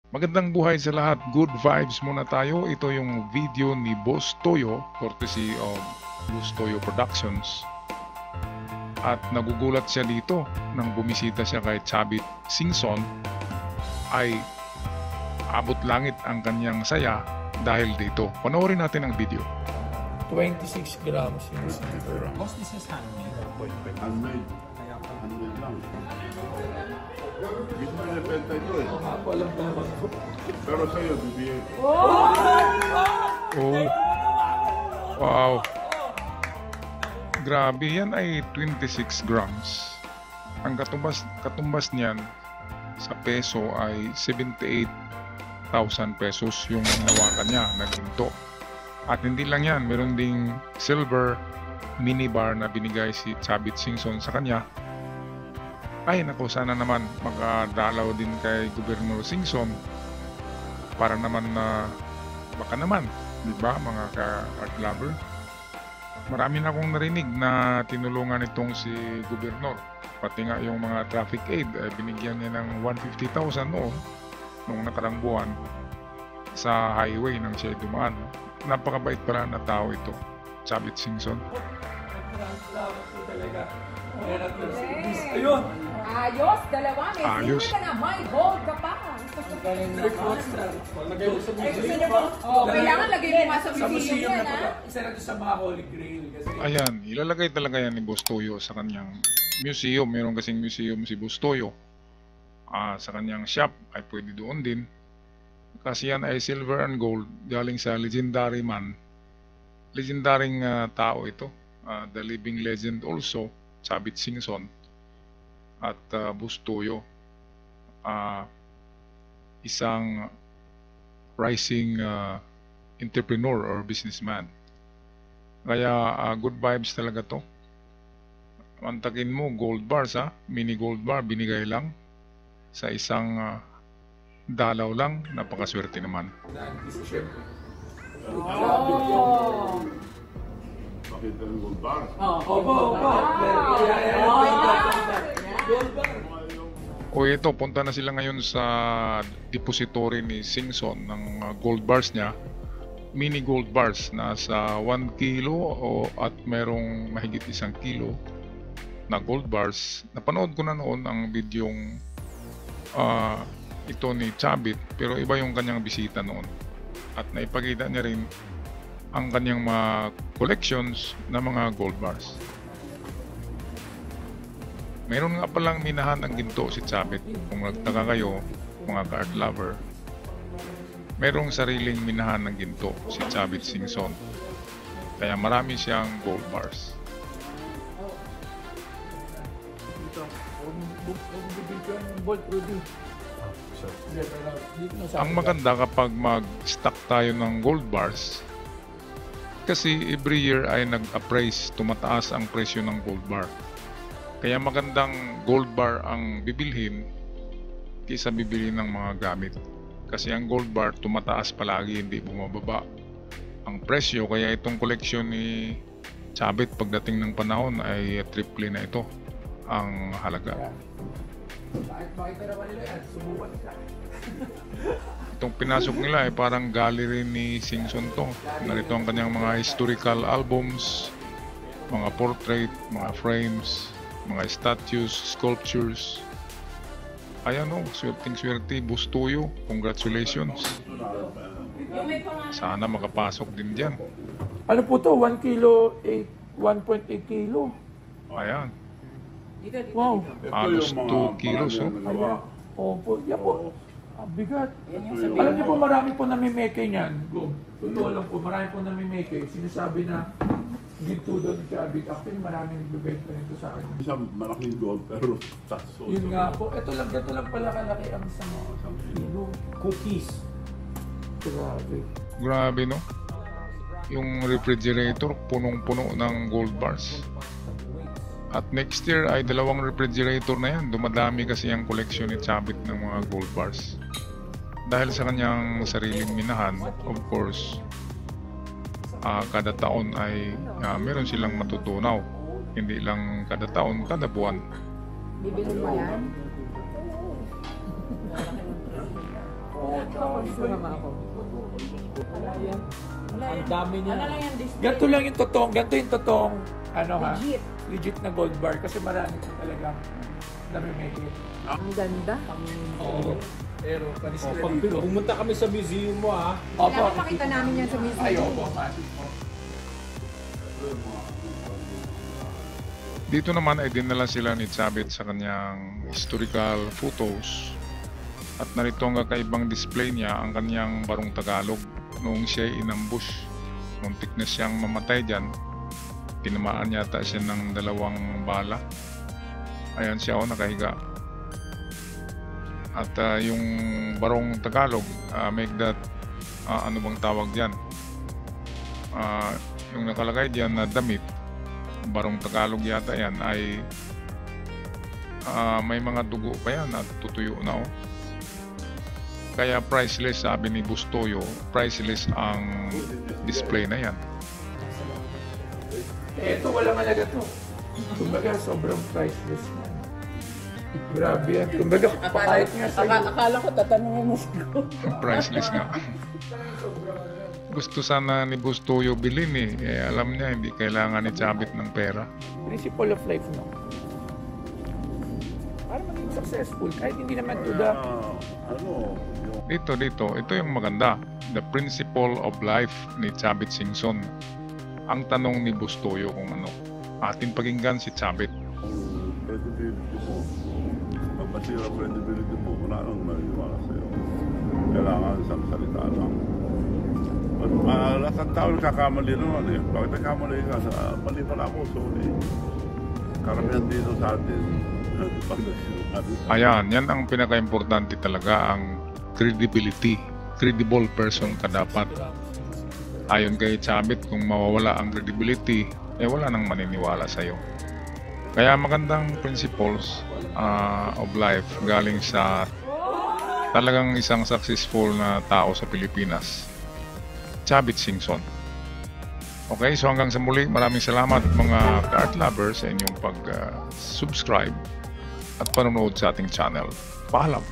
Magandang buhay sa lahat. Good vibes muna tayo. Ito yung video ni Boss Toyo, courtesy of Boss Toyo Productions. At nagugulat siya dito nang bumisita siya kay Chavit Singson ay abot langit ang kanyang saya dahil dito. Panoorin natin ang video. 26 grams yung silver. Boss, this is handmade. Handmade. Handmade lang. Hindi mo nilipenta ito eh. Walang pala. Pero sa'yo, bibigyan ko. Oh. Wow. Grabe, yan ay 26 grams. Ang katumbas niyan sa peso ay 78,000 pesos yung nawakan niya na ginto. At hindi lang yan, meron ding silver minibar na binigay si Chavit Singson sa kanya. Ay naku, sana naman makadalaw din kay Gobernador Singson para naman na baka naman, di ba mga ka-art lover? Marami na akong narinig na tinulungan itong si Gobernador. Pati nga yung mga traffic aid, binigyan niya ng 150,000 noong nakarang buwan sa highway nang siya dumaan. Napakabait pala na tao ito, Chavit Singson. Ayun! Ayos, dalawa. May Ayos. silver ka na. May gold ka pa. Kailangan lagay mo nga sa museum yan, ha? Isa na ito sa mga Holy Grail. Kasi Ayan, ilalagay talaga yan ni Boss Toyo sa kanyang museum. Meron kasing museum si Boss Toyo. Sa kanyang shop ay pwede doon din. Kasi yan ay silver and gold galing sa legendary man. Legendaring tao ito. The living legend also, Chavit Singson at Boss Toyo. Isang rising entrepreneur or businessman. Kaya good vibes talaga to. Mantakin mo gold bars, mini gold bar binigay lang sa isang dalaw lang. Napakaswerte naman. isa syempre. Makita ng gold bar. Opo. Gold bar. O ito, punta na sila ngayon sa depository ni Singson ng gold bars niya. Mini gold bars, nasa 1 kilo at merong mahigit 1 kilo na gold bars. Napanood ko na noon ang videong ito ni Chavit, pero iba yung kanyang bisita noon. At naipakita niya rin ang kanyang mga collections na mga gold bars. Meron nga palang minahan ng ginto si Chavit. Kung nagtaka kayo, mga ka-art lover, merong sariling minahan ng ginto si Chavit Singson. Kaya marami siyang gold bars. Ang maganda kapag mag-stock tayo ng gold bars, kasi every year ay nag-appraise, tumataas ang presyo ng gold bar. Kaya magandang gold bar ang bibilhin kaysa bibili ng mga gamit. Kasi ang gold bar tumataas palagi, hindi bumababa ang presyo. Kaya itong koleksyon ni Chavit pagdating ng panahon ay triple na ito ang halaga. Itong pinasok nila ay parang gallery ni Singson to. Narito ang kanyang mga historical albums, mga portrait, mga frames, mga statues, sculptures. Ayan o, swerteng-swerte, Boss Toyo. Congratulations. Sana makapasok din dyan. Ano po to? 1 kilo, 1.8 kilo. Ayan, Wow. halos 2 kilos. Ayan. Opo. Yan po. Ang bigat. Alam niyo po, marami po namimeke niyan. Totoo lang po, marami po namimeke. Sinasabi na ginto doon ni Chavit. Actually, maraming nagbibenta nito sa akin. Isang malaking gold pero taso. Yun nga po. Ito lang pala kalaki ang isang kilo. Cookies. Grabe. Grabe no? Yung refrigerator punong-puno ng gold bars. At next year ay 2 refrigerator na yan. Dumadami kasi ang koleksyon ni Chavit ng mga gold bars. Dahil sa kanyang sariling minahan, of course, kada taon ay meron silang matutunaw. Hindi lang kada taon, kada buwan. Bibilin mo yan? Sumama ako. Ang dami niya. Ano lang yan, display? Ganito lang yung totoong, ganito yung totoong, ano ha, Legit. legit na gold bar kasi marami po talaga namimake it. Ang ganda. Oo. Pero, panis Oh, sila pag dito. pumunta kami sa museum mo ha. Kailangan makita namin yan sa museum. Ay, opo, matis po. Dito naman ay dinala sila ni Chabit sa kanyang historical photos. At narito ang kakaibang display niya, ang kanyang barong Tagalog. Noong siya ay inambush, muntik na siyang mamatay dyan. Tinamaan yata siya ng 2 bala. Ayan siya nakahiga. At yung barong Tagalog, make that, ano bang tawag dyan? Yung nakalagay dyan na damit, barong Tagalog yata yan, ay may mga dugo pa yan at tutuyo na Kaya priceless, sabi ni Bustoyo, priceless ang display na yan. Ito, walang halaga to. Kumbaga, sobrang priceless na. Grabe yan. Kumbaga, pakahit nga sa'yo. Akala ko tatanungin mo siguro. Priceless nga. Gusto sana ni Bustoyo bilhin alam niya hindi kailangan ni Chabit ng pera. Principle of life, no? Para maging successful, kahit hindi naman to the... Dito, ito yung maganda. The principle of life ni Chabit Singson. Ang tanong ni Bustoyo kung ano. Atin pakinggan si Chabit. Credibility mo. Pag masira credibility mo, wala nang naniwala sa'yo. Kailangan isang salita lang. Lahat ng tao nagkakamali naman eh. Bakit nagkamali ka? Mali pala ako, sorry. Karamihan dito sa atin. Ayan, yan ang pinaka-importante talaga, ang credibility. Credible person ka dapat. Ayon kay Chabit, kung mawawala ang credibility, wala nang maniniwala sa'yo. Kaya magandang principles of life galing sa talagang isang successful na tao sa Pilipinas, Chabit Singson. Okay, so hanggang sa muli, maraming salamat mga ka-art lovers sa inyong pag-subscribe at panonood sa ating channel. Paalam!